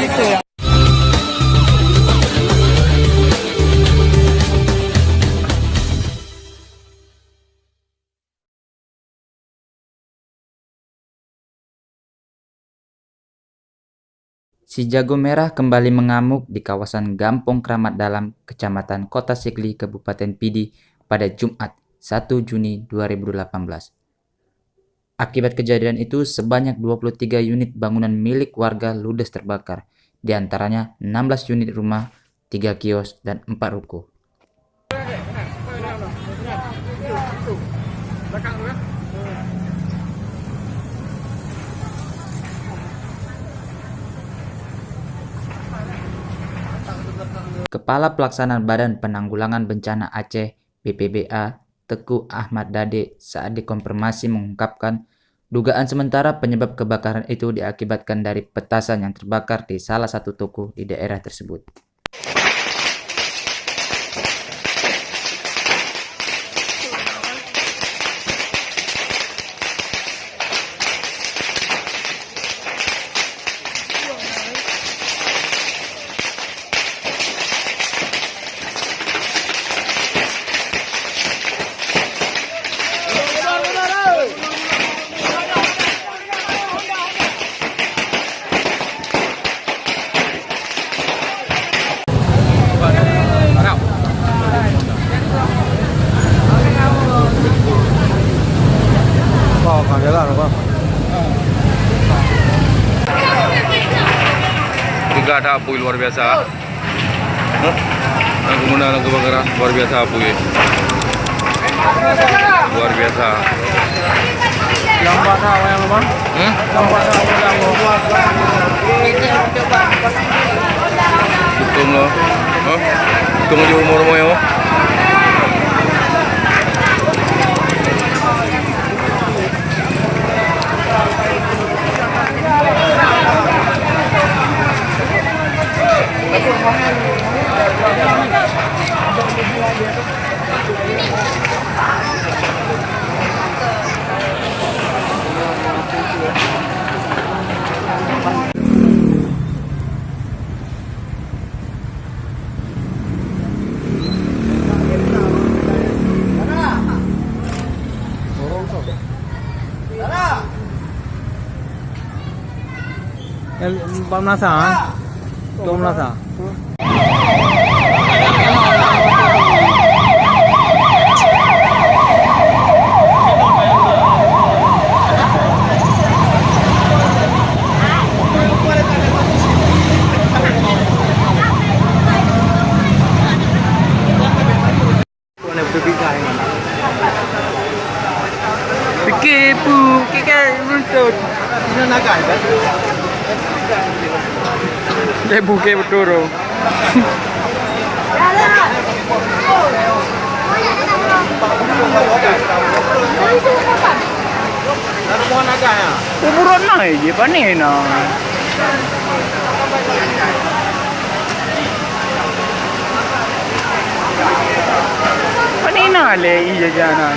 Gitu ya. Si jago merah kembali mengamuk di kawasan Gampong Kramat Dalam, Kecamatan Kota Sigli, Kabupaten Pidi pada Jumat 1 Juni 2018. Akibat kejadian itu, sebanyak 23 unit bangunan milik warga ludes terbakar, di antaranya 16 unit rumah, 3 kios, dan 4 ruko. Kepala Pelaksana Badan Penanggulangan Bencana Aceh (BPBA) Teguh Ahmad Dade saat dikonfirmasi mengungkapkan dugaan sementara penyebab kebakaran itu diakibatkan dari petasan yang terbakar di salah satu toko di daerah tersebut. Juga ada api luar biasa. Kemudian kebakaran luar biasa api. Luar biasa. Lambat apa yang lemah? Lambat apa yang lemah? Hitung lo. Hitung aja umur-umur ya. Pemnasan? Pemnasan? Fikir pu, kita runtut. Ini naga kan? Dia buke betul. Umuran na je panina. Panina le iya janan.